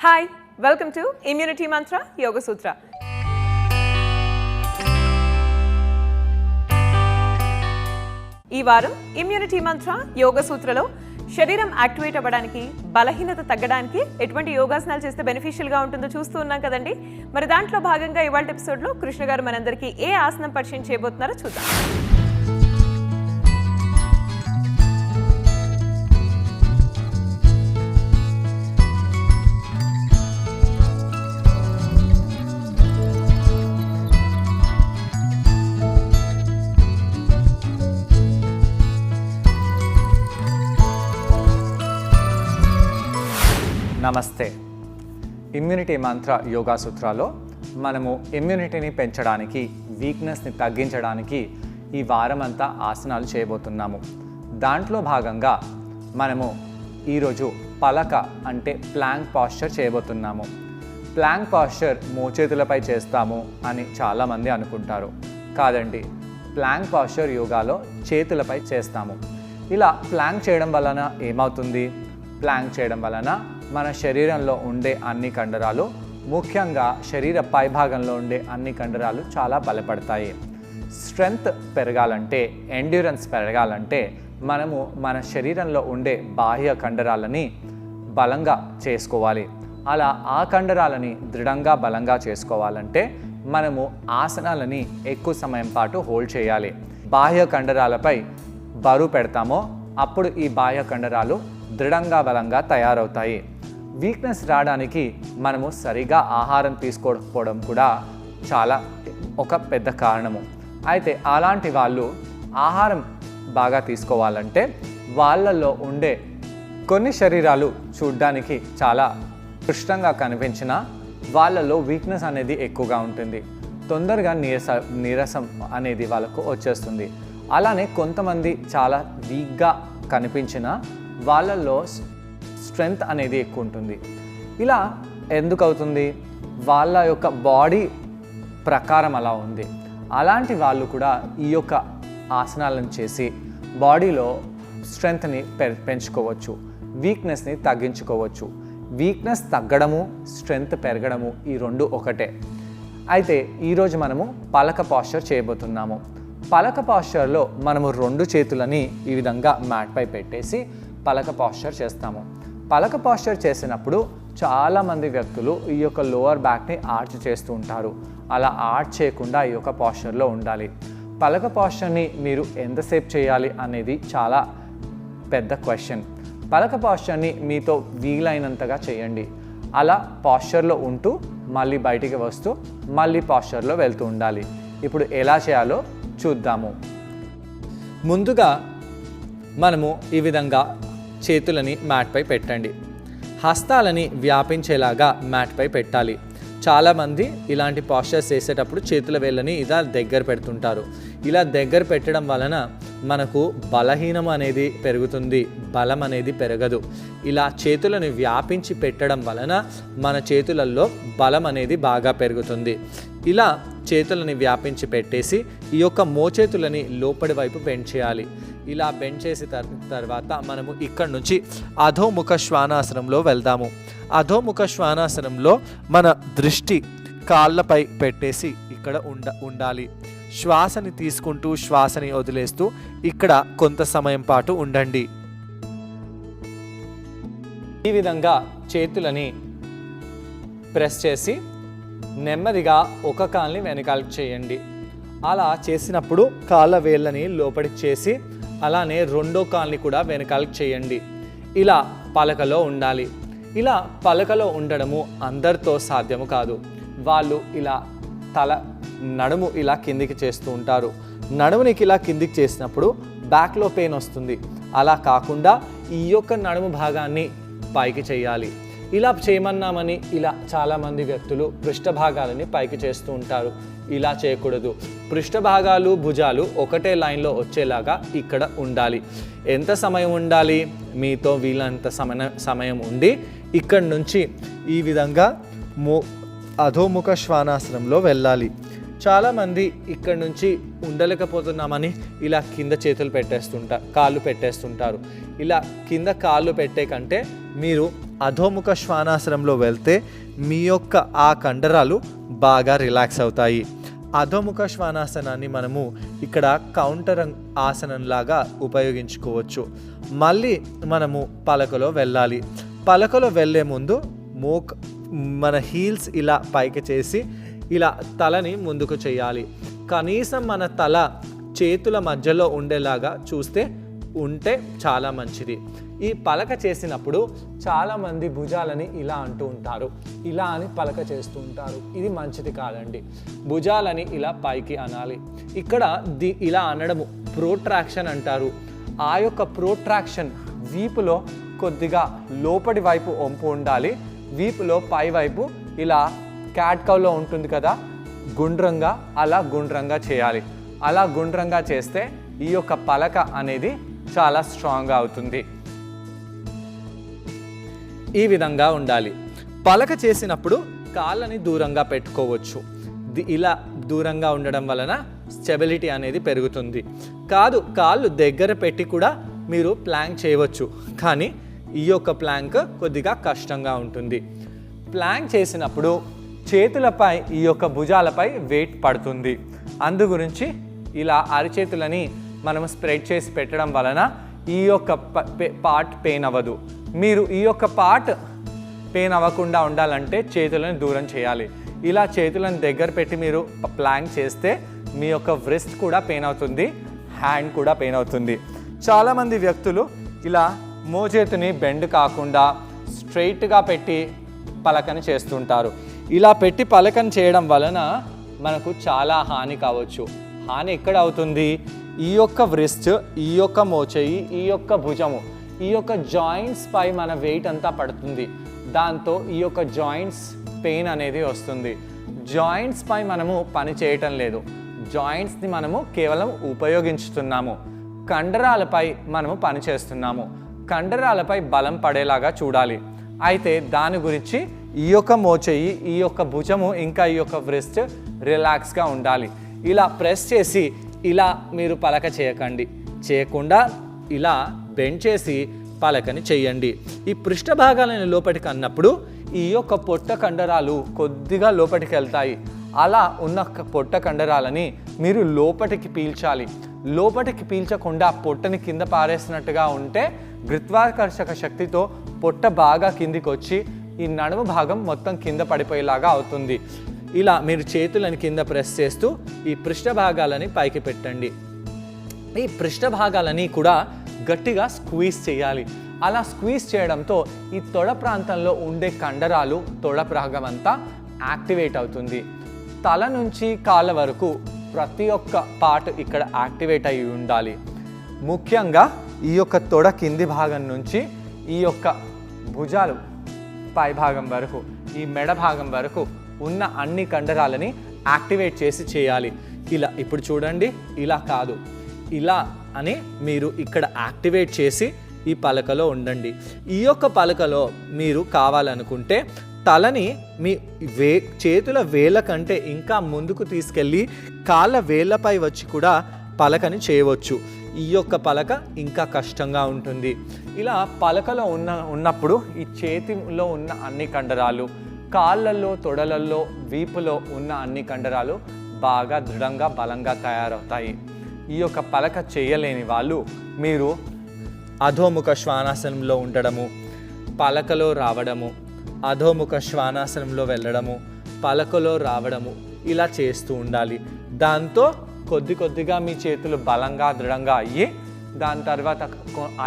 Hi, welcome to Immunity Mantra Yoga Sutra. ఈ వారం immunity మంత్ర యోగ సూత్రలో శరీరం యాక్టివేట్ అవ్వడానికి, బలహీనత తగ్గడానికి ఎటువంటి యోగాసనాలు చేస్తే బెనిఫిషియల్ గా ఉంటుందో చూస్తూ ఉన్నాం కదండి. మరి దాంట్లో భాగంగా ఇవాళ ఎపిసోడ్ లో కృష్ణ గారు మనందరికీ ఏ ఆసనం పరిచయం చేయబోతున్నారో చూద్దాం. నమస్తే. ఇమ్యూనిటీ మంత్ర యోగా సూత్రాలో మనము ఇమ్యూనిటీని పెంచడానికి, వీక్నెస్ని తగ్గించడానికి ఈ వారం అంతా ఆసనాలు చేయబోతున్నాము. దాంట్లో భాగంగా మనము ఈరోజు పలక అంటే ప్లాంక్ పాస్చర్ చేయబోతున్నాము. ప్లాంక్ పాస్చర్ మోచేతులపై చేస్తాము అని చాలామంది అనుకుంటారు. కాదండి, ప్లాంక్ పాస్చర్ యోగాలో చేతులపై చేస్తాము. ఇలా ప్లాంక్ చేయడం వలన ఏమవుతుంది? ప్లాంక్ చేయడం వలన మన శరీరంలో ఉండే అన్ని కండరాలు, ముఖ్యంగా శరీర పైభాగంలో ఉండే అన్ని కండరాలు చాలా బలపడతాయి. స్ట్రెంగ్త్ పెరగాలంటే, ఎండ్యూరెన్స్ పెరగాలంటే మనము మన శరీరంలో ఉండే బాహ్య కండరాలని బలంగా చేసుకోవాలి. అలా ఆ కండరాలని దృఢంగా బలంగా చేసుకోవాలంటే మనము ఆసనాలని ఎక్కువ సమయం పాటు హోల్డ్ చేయాలి. బాహ్య కండరాలపై బరువు పెడతామో అప్పుడు ఈ బాహ్య కండరాలు దృఢంగా బలంగా తయారవుతాయి. వీక్నెస్ రావడానికి మనము సరిగా ఆహారం తీసుకోకపోవడం కూడా చాలా ఒక పెద్ద కారణము. అయితే అలాంటి వాళ్ళు ఆహారం బాగా తీసుకోవాలంటే వాళ్ళల్లో ఉండే కొన్ని శరీరాలు చూడ్డానికి చాలా కృష్ణంగా కనిపించిన వాళ్ళలో వీక్నెస్ అనేది ఎక్కువగా ఉంటుంది. తొందరగా నీరసం అనేది వాళ్ళకు వచ్చేస్తుంది. అలానే కొంతమంది చాలా వీక్గా కనిపించిన వాళ్ళల్లో స్ట్రెంగ్త్ అనేది ఎక్కువ ఉంటుంది. ఇలా ఎందుకు అవుతుంది? వాళ్ళ యొక్క బాడీ ప్రకారం అలా ఉంది. అలాంటి వాళ్ళు కూడా ఈ యొక్క ఆసనాలను చేసి బాడీలో స్ట్రెంగ్త్ని పెంచుకోవచ్చు, వీక్నెస్ని తగ్గించుకోవచ్చు. వీక్నెస్ తగ్గడము, స్ట్రెంగ్త్ పెరగడము ఈ రెండు ఒకటే. అయితే ఈరోజు మనము పలక పాస్చర్ చేయబోతున్నాము. పలక పాస్చర్లో మనము రెండు చేతులని ఈ విధంగా మ్యాట్పై పెట్టేసి పలక పాస్చర్ చేస్తాము. పలక పాస్చర్ చేసినప్పుడు చాలామంది వ్యక్తులు ఈ యొక్క లోవర్ బ్యాక్ని ఆర్చ్ చేస్తూ ఉంటారు. అలా ఆర్చ్ చేయకుండా ఈ యొక్క పాస్చర్లో ఉండాలి. పలక పాస్చర్ని మీరు ఎంతసేపు చేయాలి అనేది చాలా పెద్ద క్వశ్చన్. పలక పాస్చర్ని మీతో వీలైనంతగా చేయండి. అలా పాస్చర్లో ఉంటూ మళ్ళీ బయటికి వస్తూ మళ్ళీ పాస్చర్లో వెళ్తూ ఉండాలి. ఇప్పుడు ఎలా చేయాలో చూద్దాము. ముందుగా మనము ఈ విధంగా చేతులని మ్యాట్పై పెట్టండి. హస్తాలని వ్యాపించేలాగా మ్యాట్పై పెట్టాలి. చాలామంది ఇలాంటి పాస్చర్స్ చేసేటప్పుడు చేతుల వేళ్ళని ఇలా దగ్గర పెడుతుంటారు. ఇలా దగ్గర పెట్టడం వలన మనకు బలహీనం అనేది పెరుగుతుంది, బలం అనేది పెరగదు. ఇలా చేతులను వ్యాపించి పెట్టడం వలన మన చేతులలో బలం అనేది బాగా పెరుగుతుంది. ఇలా చేతులని వ్యాపించి పెట్టేసి ఈ యొక్క మోచేతులని లోపలి వైపు బెండ్ చేయాలి. ఇలా బెండ్ చేసిన తర్వాత మనము ఇక్కడ నుంచి అధోముఖ శ్వానాసనంలో వెళ్దాము. అధోముఖ శ్వానాసనంలో మన దృష్టి కాళ్ళపై పెట్టేసి ఇక్కడ ఉండాలి. శ్వాసని తీసుకుంటూ శ్వాసని వదిలేస్తూ ఇక్కడ కొంత సమయం పాటు ఉండండి. ఈ విధంగా చేతులని ప్రెస్ చేసి నెమ్మదిగా ఒక కాల్ని వెనకాలకి చేయండి. అలా చేసినప్పుడు కాళ్ళ వేళ్ళని లోపలికి చేసి అలానే రెండో కాల్ని కూడా వెనకాలకి చేయండి. ఇలా పలకలో ఉండాలి. ఇలా పలకలో ఉండడము అందరితో సాధ్యము కాదు. వాళ్ళు ఇలా నడుము ఇలా కిందికి చేస్తూ ఉంటారు. నడుమునికి ఇలా కిందికి చేసినప్పుడు బ్యాక్లో పెయిన్ వస్తుంది. అలా కాకుండా ఈ యొక్క నడుము భాగాన్ని పైకి చేయాలి. ఇలా చేయమన్నామని ఇలా చాలామంది వ్యక్తులు పృష్ఠ భాగాలని పైకి చేస్తూ ఉంటారు. ఇలా చేయకూడదు. పృష్ఠ భాగాలు, భుజాలు ఒకటే లైన్లో వచ్చేలాగా ఇక్కడ ఉండాలి. ఎంత సమయం ఉండాలి? మీతో వీళ్ళంత సమయం ఉండి ఇక్కడి నుంచి ఈ విధంగా అధోముఖ శ్వానాసనంలో వెళ్ళాలి. చాలామంది ఇక్కడ నుంచి ఉండలేకపోతున్నామని ఇలా కింద చేతులు కాళ్ళు పెట్టేస్తుంటారు. ఇలా కింద కాళ్ళు పెట్టే కంటే మీరు అధోముఖ శ్వానాసనంలో వెళ్తే మీ యొక్క ఆ కండరాలు బాగా రిలాక్స్ అవుతాయి. అధోముఖ శ్వానాసనాన్ని మనము ఇక్కడ కౌంటర్ ఆసనంలాగా ఉపయోగించుకోవచ్చు. మళ్ళీ మనము పలకలో వెళ్ళాలి. పలకలో వెళ్ళే ముందు మన హీల్స్ ఇలా పైకి చేసి ఇలా తలని ముందుకు చేయాలి. కనీసం మన తల చేతుల మధ్యలో ఉండేలాగా ఉంటే చాలా మంచిది. ఈ పలక చేసినప్పుడు చాలామంది భుజాలని ఇలా అంటూ ఉంటారు, ఇలా అని పలక చేస్తూ ఉంటారు. ఇది మంచిది కాదండి. భుజాలని ఇలా పైకి అనాలి. ఇక్కడ ఇలా అనడము ప్రోట్రాక్షన్ అంటారు. ఆ యొక్క ప్రోట్రాక్షన్ వీపులో కొద్దిగా లోపటి వైపు వంపు ఉండాలి. వీపులో పై వైపు ఇలా క్యాట్ కౌలో ఉంటుంది కదా, అలా గుండ్రంగా చేయాలి. అలా గుండ్రంగా చేస్తే ఈ యొక్క పలక అనేది చాలా స్ట్రాంగ్గా అవుతుంది. ఈ విధంగా ఉండాలి. పలక చేసినప్పుడు కాళ్ళని దూరంగా పెట్టుకోవచ్చు. ఇలా దూరంగా ఉండడం వలన స్టెబిలిటీ అనేది పెరుగుతుంది. కాళ్ళు దగ్గర పెట్టి కూడా మీరు ప్లాంక్ చేయవచ్చు, కానీ ఈ యొక్క ప్లాంక్ కొద్దిగా కష్టంగా ఉంటుంది. ప్లాంక్ చేసినప్పుడు చేతులపై ఈ యొక్క భుజాలపై వెయిట్ పడుతుంది. అందు గురించి ఇలా అరిచేతులని మనం స్ప్రెడ్ చేసి పెట్టడం వలన ఈ యొక్క పార్ట్ పెయిన్ అవ్వదు. మీరు ఈ యొక్క పార్ట్ పెయిన్ అవ్వకుండా ఉండాలంటే చేతులను దూరం చేయాలి. ఇలా చేతులను దగ్గర పెట్టి మీరు ప్లాంక్ చేస్తే మీ యొక్క వ్రిస్ట్ కూడా పెయిన్ అవుతుంది, హ్యాండ్ కూడా పెయిన్ అవుతుంది. చాలామంది వ్యక్తులు ఇలా మోచేతిని బెండ్ కాకుండా స్ట్రైట్గా పెట్టి పలకని చేస్తుంటారు. ఇలా పెట్టి పలకని చేయడం వలన మనకు చాలా హాని కావచ్చు. హాని ఎక్కడ అవుతుంది? ఈ యొక్క వ్రిస్ట్, ఈ యొక్క మోచేయి, ఈ యొక్క భుజము, ఈ యొక్క జాయింట్స్ పై మన వెయిట్ అంతా పడుతుంది. దాంతో ఈ యొక్క జాయింట్స్ పెయిన్ అనేది వస్తుంది. జాయింట్స్ పై మనము పని చేయటం లేదు, జాయింట్స్ని మనము కేవలం ఉపయోగించుతున్నాము. కండరాలపై మనము పని చేస్తున్నాము. కండరాలపై బలం పడేలాగా చూడాలి. అయితే దాని గురించి ఈ యొక్క మోచేయి, ఈ యొక్క భుజము, ఇంకా ఈ యొక్క వ్రిస్ట్ రిలాక్స్గా ఉండాలి. ఇలా ప్రెస్ చేసి ఇలా మీరు పలక చేయకుండా ఇలా బెండ్ చేసి పలకని చేయండి. ఈ పృష్ఠ భాగాలను లోపలికి అన్నప్పుడు ఈ యొక్క పొట్ట కండరాలు కొద్దిగా లోపలికి వెళ్తాయి. అలా ఉన్న పొట్ట కండరాలని మీరు లోపలికి పీల్చాలి. లోపలికి పీల్చకుండా పొట్టని కింద పారేసినట్టుగా ఉంటే గురుత్వాకర్షక శక్తితో పొట్ట బాగా కిందికి వచ్చి ఈ నడుము భాగం మొత్తం కింద పడిపోయేలాగా అవుతుంది. ఇలా మీరు చేతులను కింద ప్రెస్ చేస్తూ ఈ పృష్ఠ భాగాలని పైకి పెట్టండి. ఈ పృష్ఠ భాగాలని కూడా గట్టిగా స్క్వీజ్ చేయాలి. అలా స్క్వీజ్ చేయడంతో ఈ తొడ ప్రాంతంలో ఉండే కండరాలు, తొడ భాగం అంతా యాక్టివేట్ అవుతుంది. తల నుంచి కాళ్ళ వరకు ప్రతి ఒక్క పార్ట్ ఇక్కడ యాక్టివేట్ అయి ఉండాలి. ముఖ్యంగా ఈ యొక్క తొడ కింది భాగం నుంచి ఈ యొక్క భుజాలు పై భాగం వరకు, ఈ మెడ భాగం వరకు ఉన్న అన్ని కండరాలని యాక్టివేట్ చేసి చేయాలి. ఇలా ఇప్పుడు చూడండి, ఇలా కాదు, ఇలా అని మీరు ఇక్కడ యాక్టివేట్ చేసి ఈ పలకలో ఉండండి. ఈ యొక్క పలకలో మీరు కావాలనుకుంటే తలని మీ చేతుల వేళ్ళ కంటే ఇంకా ముందుకు తీసుకెళ్ళి కాళ్ళ వేళ్ళపై వచ్చి కూడా పలకని చేయవచ్చు. ఈ యొక్క పలక ఇంకా కష్టంగా ఉంటుంది. ఇలా పలకలో ఉన్నప్పుడు ఈ చేతిలో ఉన్న అన్ని కండరాలు, కాళ్ళల్లో, తొడలల్లో, వీపులో ఉన్న అన్ని కండరాలు బాగా దృఢంగా, బలంగా తయారవుతాయి. ఈ యొక్క పలక చేయలేని వాళ్ళు మీరు అధోముఖ శ్వానాసనంలో ఉండడము, పలకలో రావడము, అధోముఖ శ్వానాసనంలో వెళ్ళడము, పలకలో రావడము ఇలా చేస్తూ ఉండాలి. దాంతో కొద్దిగా మీ చేతులు బలంగా, దృఢంగా అయ్యి దాని తర్వాత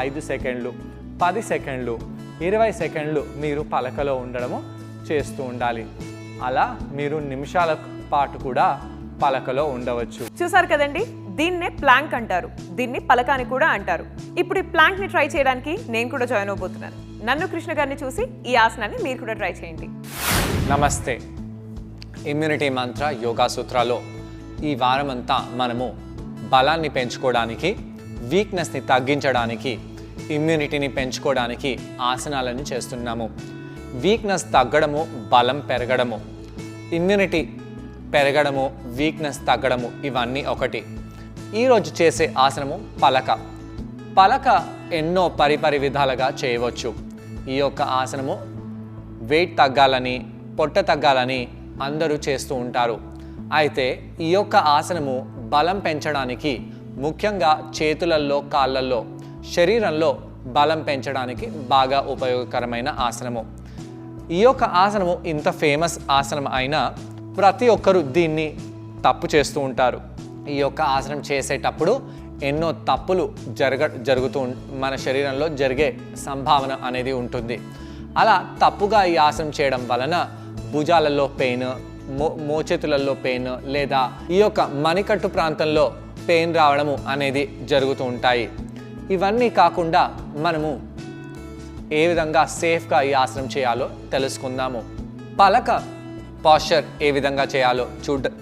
5 సెకండ్లు, 10 సెకండ్లు, 20 సెకండ్లు మీరు పలకలో ఉండడము చేస్తూ ఉండాలి. అలా మీరు నిమిషాల పాటు కూడా పలకలో ఉండవచ్చు. చూసారు కదండి, దీన్నే ప్లాంక్ అంటారు, దీన్ని పలక అని కూడా అంటారు. ఇప్పుడు ఈ ప్లాంక్ని ట్రై చేయడానికి నేను కూడా జాయిన్ అవబోతున్నాను. నన్ను కృష్ణ గారిని చూసి ఈ ఆసనాన్ని మీరు కూడా ట్రై చేయండి. నమస్తే. ఇమ్యూనిటీ మంత్ర యోగా సూత్రాలో ఈ వారమంతా మనము బలాన్ని పెంచుకోవడానికి, వీక్నెస్ని తగ్గించడానికి, ఇమ్యూనిటీని పెంచుకోవడానికి ఆసనాలను చేస్తున్నాము. వీక్నెస్ తగ్గడము, బలం పెరగడము, ఇమ్యూనిటీ పెరగడము, వీక్నెస్ తగ్గడము ఇవన్నీ ఒకటి. ఈరోజు చేసే ఆసనము పలక. పలక ఎన్నో పరిపరి విధాలుగా చేయవచ్చు. ఈ యొక్క ఆసనము వెయిట్ తగ్గాలని, పొట్ట తగ్గాలని అందరూ చేస్తూ ఉంటారు. అయితే ఈ యొక్క ఆసనము బలం పెంచడానికి, ముఖ్యంగా చేతులలో, కాళ్ళల్లో, శరీరంలో బలం పెంచడానికి బాగా ఉపయోగకరమైన ఆసనము. ఈ యొక్క ఆసనము ఇంత ఫేమస్ ఆసనం అయినా ప్రతి ఒక్కరూ దీన్ని తప్పు చేస్తూ ఉంటారు. ఈ యొక్క ఆసనం చేసేటప్పుడు ఎన్నో తప్పులు జరుగుతూ మన శరీరంలో జరిగే సంభావన అనేది ఉంటుంది. అలా తప్పుగా ఈ ఆసనం చేయడం వలన భుజాలలో పెయిన్, మోచేతులలో పెయిన్, లేదా ఈ యొక్క మణికట్టు ప్రాంతంలో పెయిన్ రావడము అనేది జరుగుతూ ఉంటాయి. ఇవన్నీ కాకుండా మనము ఏ విధంగా సేఫ్గా ఈ ఆసనం చేయాలో తెలుసుకుందాము. పలక పాస్చర్ ఏ విధంగా చేయాలో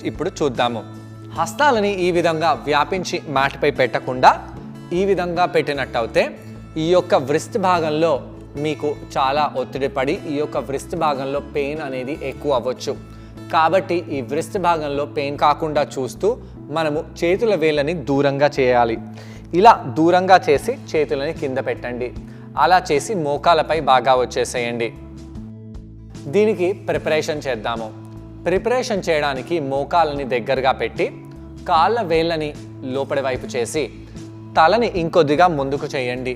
ఇప్పుడు చూద్దాము. హస్తాలని ఈ విధంగా వ్యాపించి మ్యాట్పై పెట్టకుండా ఈ విధంగా పెట్టినట్టయితే ఈ యొక్క వ్రిస్ట్ భాగంలో మీకు చాలా ఒత్తిడి పడి ఈ యొక్క వ్రిస్ట్ భాగంలో పెయిన్ అనేది ఎక్కువ అవ్వచ్చు. కాబట్టి ఈ వ్రిస్ట్ భాగంలో పెయిన్ కాకుండా చూస్తూ మనము చేతుల వేళ్ళని దూరంగా చేయాలి. ఇలా దూరంగా చేసి చేతులని కింద పెట్టండి. అలా చేసి మోకాలపై బాగా వచ్చేసేయండి. దీనికి ప్రిపరేషన్ చేద్దాము. ప్రిపరేషన్ చేయడానికి మోకాలని దగ్గరగా పెట్టి కాళ్ళ వేళ్ళని లోపలి వైపు చేసి తలని ఇంకొద్దిగా ముందుకు చేయండి.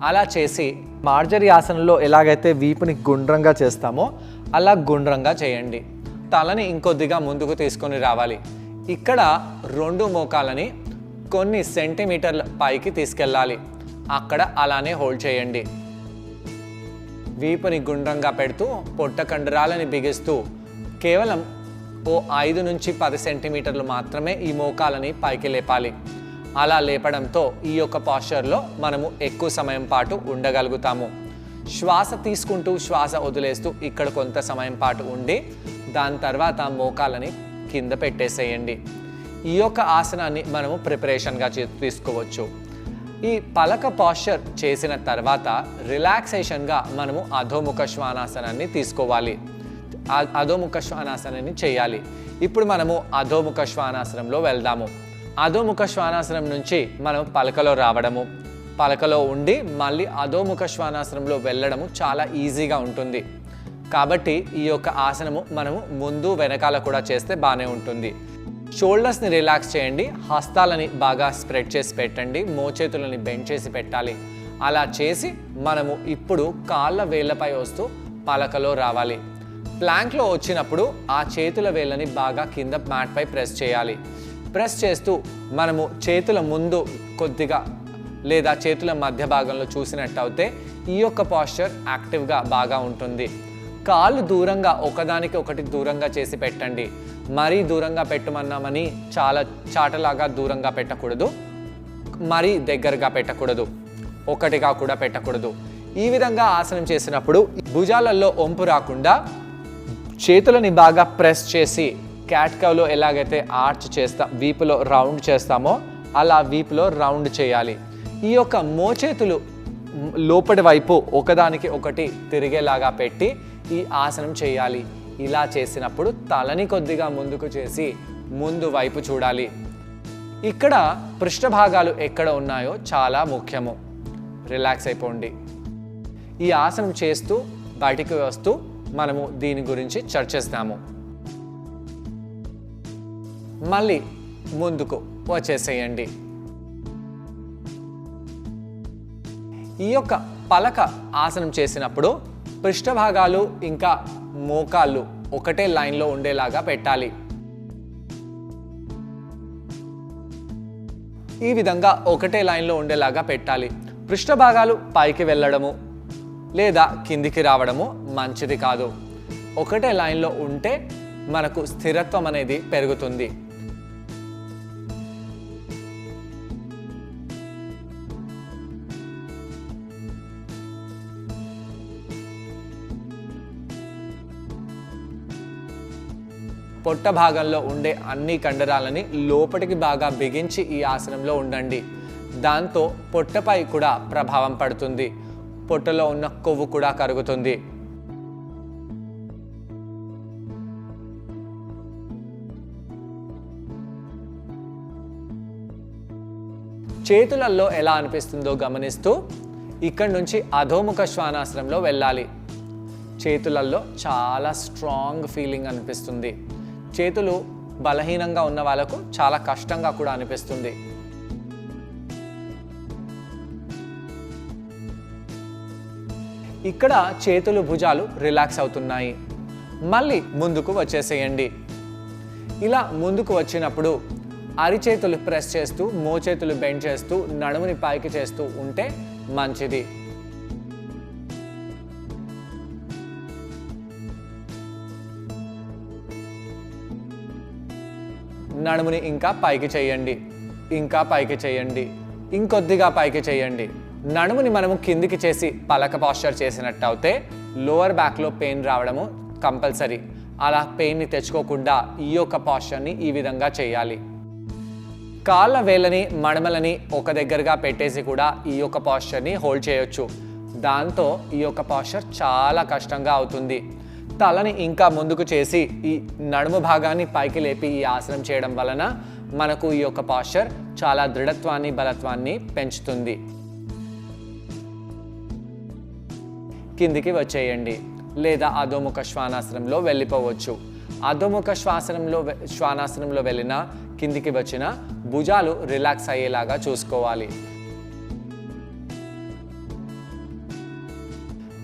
అలా చేసి మార్జరీ ఆసనంలో ఎలాగైతే వీపుని గుండ్రంగా చేస్తామో అలా గుండ్రంగా చేయండి. తలని ఇంకొద్దిగా ముందుకు తీసుకొని రావాలి. ఇక్కడ 2 మోకాలని కొన్ని సెంటీమీటర్ల పైకి తీసుకెళ్ళాలి. అక్కడ అలానే హోల్డ్ చేయండి. వీపుని గుండ్రంగా పెడుతూ పొట్ట కండరాలని బిగిస్తూ కేవలం 5 నుంచి 10 సెంటీమీటర్లు మాత్రమే ఈ మోకాలని పైకి లేపాలి. అలా లేపడంతో ఈ యొక్క పాస్చర్లో మనము ఎక్కువ సమయం పాటు ఉండగలుగుతాము. శ్వాస తీసుకుంటూ శ్వాస వదిలేస్తూ ఇక్కడ కొంత సమయం పాటు ఉండి దాని తర్వాత మోకాలని కింద పెట్టేసేయండి. ఈ యొక్క ఆసనాన్ని మనము ప్రిపరేషన్గా తీసుకోవచ్చు. ఈ పలక పాస్చర్ చేసిన తర్వాత రిలాక్సేషన్గా మనము అధోముఖ శ్వానాసనాన్ని తీసుకోవాలి. అధోముఖ శ్వానాసనాన్ని చేయాలి. ఇప్పుడు మనము అధోముఖ శ్వానాసనంలో వెళ్దాము. అధోముఖ శ్వానాసనం నుంచి మనం పలకలో రావడము, పలకలో ఉండి మళ్ళీ అధోముఖ శ్వానాసనంలో వెళ్ళడము చాలా ఈజీగా ఉంటుంది. కాబట్టి ఈ యొక్క ఆసనము మనము ముందు వెనకాల కూడా చేస్తే బాగానే ఉంటుంది. షోల్డర్స్ని రిలాక్స్ చేయండి. హస్తాలని బాగా స్ప్రెడ్ చేసి పెట్టండి. మోచేతులని బెండ్ చేసి పెట్టాలి. అలా చేసి మనము ఇప్పుడు కాళ్ళ వేళ్ళపై వస్తూ పలకలో రావాలి. ప్లాంక్లో వచ్చినప్పుడు ఆ చేతుల వేళ్ళని బాగా కింద మ్యాట్పై ప్రెస్ చేయాలి. ప్రెస్ చేస్తూ మనము చేతుల ముందు కొద్దిగా లేదా చేతుల మధ్య భాగంలో చూసినట్టయితే ఈ యొక్క పాస్చర్ యాక్టివ్గా బాగా ఉంటుంది. కాళ్ళు దూరంగా ఒకదానికి ఒకటి దూరంగా చేసి పెట్టండి. మరీ దూరంగా పెట్టమన్నామని చాలా చాటలాగా దూరంగా పెట్టకూడదు, మరీ దగ్గరగా పెట్టకూడదు, ఒకటిగా కూడా పెట్టకూడదు. ఈ విధంగా ఆసనం చేసినప్పుడు భుజాలలో వంపు రాకుండా చేతులని బాగా ప్రెస్ చేసి క్యాట్ కవ్లో ఎలాగైతే ఆర్చ్ వీపులో రౌండ్ చేస్తామో అలా వీపులో రౌండ్ చేయాలి. ఈ యొక్క మోచేతులు లోపటి వైపు ఒకదానికి ఒకటి తిరిగేలాగా పెట్టి ఈ ఆసనం చేయాలి. ఇలా చేసినప్పుడు తలని కొద్దిగా ముందుకు చేసి ముందు వైపు చూడాలి. ఇక్కడ పృష్ఠభాగాలు ఎక్కడ ఉన్నాయో చాలా ముఖ్యము. రిలాక్స్ అయిపోండి. ఈ ఆసనం చేస్తూ బయటికి వస్తూ మనము దీని గురించి చర్చిస్తాము. మళ్ళీ ముందుకు వచ్చేసేయండి. ఈ యొక్క పలక ఆసనం చేసినప్పుడు పృష్ఠభాగాలు ఇంకా మోకాళ్ళు ఒకటే లైన్లో ఉండేలాగా పెట్టాలి. ఈ విధంగా ఒకటే లైన్లో ఉండేలాగా పెట్టాలి. పృష్ఠభాగాలు పైకి వెళ్ళడము లేదా కిందికి రావడము మంచిది కాదు. ఒకటే లైన్లో ఉంటే మనకు స్థిరత్వం అనేది పెరుగుతుంది. పొట్ట భాగంలో ఉండే అన్ని కండరాలని లోపలికి బాగా బిగించి ఈ ఆసనంలో ఉండండి. దాంతో పొట్టపై కూడా ప్రభావం పడుతుంది. పొట్టలో ఉన్న కొవ్వు కూడా కరుగుతుంది. చేతులలో ఎలా అనిపిస్తుందో గమనిస్తూ ఇక్కడి నుంచి అధోముఖ శ్వానాసనంలో వెళ్ళాలి. చేతులలో చాలా స్ట్రాంగ్ ఫీలింగ్ అనిపిస్తుంది. చేతులు బలహీనంగా ఉన్న వాళ్ళకు చాలా కష్టంగా కూడా అనిపిస్తుంది. ఇక్కడ చేతులు భుజాలు రిలాక్స్ అవుతున్నాయి. మళ్ళీ ముందుకు వచ్చేసేయండి. ఇలా ముందుకు వచ్చినప్పుడు అరిచేతులు ప్రెస్ చేస్తూ, మోచేతులు బెండ్ చేస్తూ, నడుముని పైకి చేస్తూ ఉంటే మంచిది. నడుముని ఇంకా పైకి చేయండి, ఇంకా పైకి చేయండి, ఇంకొద్దిగా పైకి చేయండి. నడుముని మనము కిందికి చేసి పలక పాస్చర్ చేసినట్టు అయితే లోవర్ బ్యాక్లో పెయిన్ రావడము కంపల్సరీ. అలా పెయిన్ని తెచ్చుకోకుండా ఈ యొక్క పాస్చర్ని ఈ విధంగా చేయాలి. కాళ్ళ వేళ్ళని మడమలని ఒక దగ్గరగా పెట్టేసి కూడా ఈ యొక్క పాస్చర్ని హోల్డ్ చేయొచ్చు. దాంతో ఈ యొక్క పాస్చర్ చాలా కష్టంగా అవుతుంది. తలని ఇంకా ముందుకు చేసి ఈ నడుము భాగాన్ని పైకి లేపి ఈ ఆసనం చేయడం వలన మనకు ఈ యొక్క పాస్చర్ చాలా దృఢత్వాన్ని, బలత్వాన్ని పెంచుతుంది. కిందికి వచ్చేయండి లేదా అధోముఖ శ్వానాసనంలో వెళ్ళిపోవచ్చు. అధోముఖ శ్వానాసనంలో వెళ్ళిన కిందికి వచ్చిన భుజాలు రిలాక్స్ అయ్యేలాగా చూసుకోవాలి.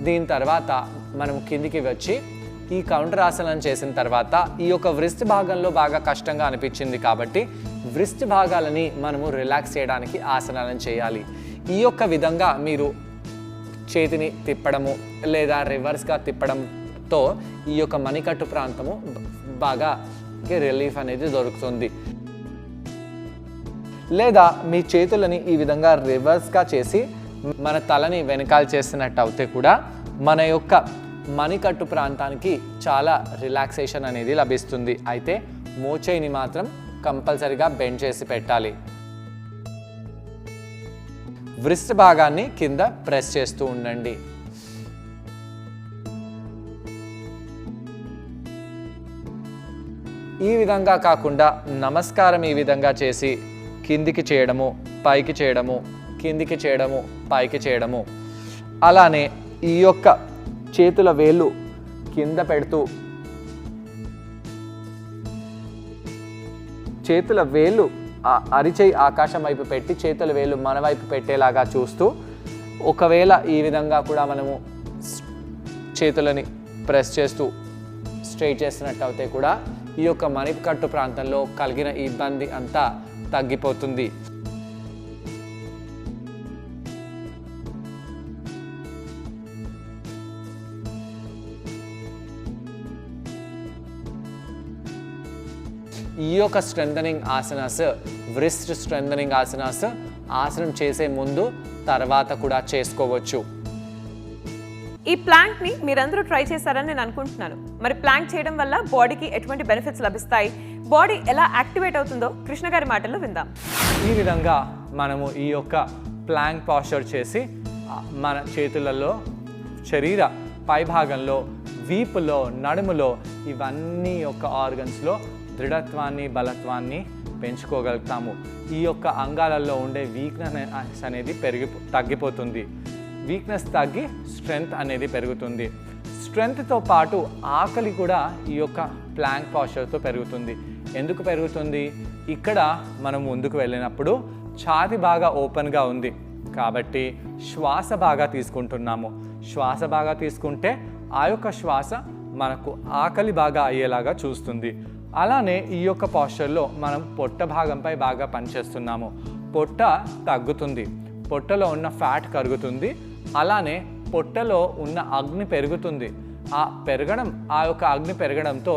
దీని తర్వాత మనం కిందికి వచ్చి ఈ కౌంటర్ ఆసనం చేసిన తర్వాత ఈ యొక్క వ్రిస్ట్ భాగంలో బాగా కష్టంగా అనిపించింది కాబట్టి వ్రిస్ట్ భాగాలని మనము రిలాక్స్ చేయడానికి ఆసనాలను చేయాలి. ఈ యొక్క విధంగా మీరు చేతిని తిప్పడము లేదా రివర్స్గా తిప్పడంతో ఈ యొక్క మణికట్టు ప్రాంతము బాగా రిలీఫ్ అనేది దొరుకుతుంది. లేదా మీ చేతులని ఈ విధంగా రివర్స్గా చేసి మన తలని వెనకాల చేసినట్టు అయితే కూడా మన యొక్క మణికట్టు ప్రాంతానికి చాలా రిలాక్సేషన్ అనేది లభిస్తుంది. అయితే మోచేయిని మాత్రం కంపల్సరిగా బెండ్ చేసి పెట్టాలి. వ్రిస్ట్ భాగాన్ని కింద ప్రెస్ చేస్తూ ఉండండి. ఈ విధంగా కాకుండా నమస్కారం ఈ విధంగా చేసి కిందికి చేయడము, పైకి చేయడము, కిందికి చేయడము, పైకి చేయడము. అలానే ఈ యొక్క చేతుల వేళ్ళు కింద పెడుతూ చేతుల వేళ్ళు అరిచేయి ఆకాశం వైపు పెట్టి చేతుల వేళ్ళు మన వైపు పెట్టేలాగా చూస్తూ, ఒకవేళ ఈ విధంగా కూడా మనము చేతులని ప్రెస్ చేస్తూ స్ట్రైట్ చేసినట్టు అయితే కూడా ఈ యొక్క మణికట్టు ప్రాంతంలో కలిగిన ఇబ్బంది అంతా తగ్గిపోతుంది. ఈ యొక్క strengthening asanas, wrist strengthening asanas ఆసనం చేసే ముందు తర్వాత కూడా చేసుకోవచ్చు. ఈ ప్లాంక్ని మీరందరూ ట్రై చేశారని నేను అనుకుంటున్నాను. మరి ప్లాంక్ చేయడం వల్ల బాడీకి ఎటువంటి బెనిఫిట్స్ లభిస్తాయి, బాడీ ఎలా యాక్టివేట్ అవుతుందో కృష్ణ గారి మాటల్లో విందాం. ఈ విధంగా మనము ఈ యొక్క ప్లాంక్ పాస్చర్ చేసి మన చేతులలో, శరీర పైభాగంలో, వీపులో, నడుములో ఇవన్నీ యొక్క ఆర్గన్స్లో దృఢత్వాన్ని, బలత్వాన్ని పెంచుకోగలుగుతాము. ఈ యొక్క అంగాలలో ఉండే వీక్నెస్ అనేది తగ్గిపోతుంది. వీక్నెస్ తగ్గి స్ట్రెంగ్త్ అనేది పెరుగుతుంది. స్ట్రెంగ్త్తో పాటు ఆకలి కూడా ఈ యొక్క ప్లాంక్ పాస్చర్తో పెరుగుతుంది. ఎందుకు పెరుగుతుంది? ఇక్కడ మనం ముందుకు వెళ్ళినప్పుడు ఛాతీ బాగా ఓపెన్గా ఉంది కాబట్టి శ్వాస బాగా తీసుకుంటున్నాము. శ్వాస బాగా తీసుకుంటే ఆ యొక్క శ్వాస మనకు ఆకలి బాగా అయ్యేలాగా చూస్తుంది. అలానే ఈ యొక్క పాస్చర్లో మనం పొట్ట భాగంపై బాగా పనిచేస్తున్నాము. పొట్ట తగ్గుతుంది, పొట్టలో ఉన్న ఫ్యాట్ కరుగుతుంది. అలానే పొట్టలో ఉన్న అగ్ని పెరుగుతుంది. ఆ యొక్క అగ్ని పెరగడంతో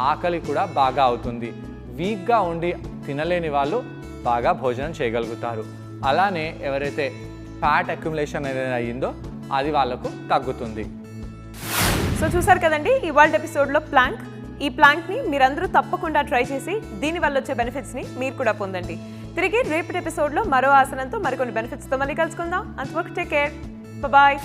ఆకలి కూడా బాగా అవుతుంది. వీక్గా ఉండి తినలేని వాళ్ళు బాగా భోజనం చేయగలుగుతారు. అలానే ఎవరైతే ఫ్యాట్ అక్యుములేషన్ అనేది అయ్యిందో అది వాళ్ళకు తగ్గుతుంది. సో చూసారు కదండి ఇవాళ ఎపిసోడ్లో ప్లాంక్. ఈ ప్లాంక్ని మీరందరూ తప్పకుండా ట్రై చేసి దీనివల్ల వచ్చే బెనిఫిట్స్ని మీరు కూడా పొందండి. తిరిగి రేపటి ఎపిసోడ్లో మరో ఆసనంతో మరికొన్ని బెనిఫిట్స్తో మళ్ళీ కలుసుకుందాం. అంతవరకు టేక్ కేర్, బాయ్.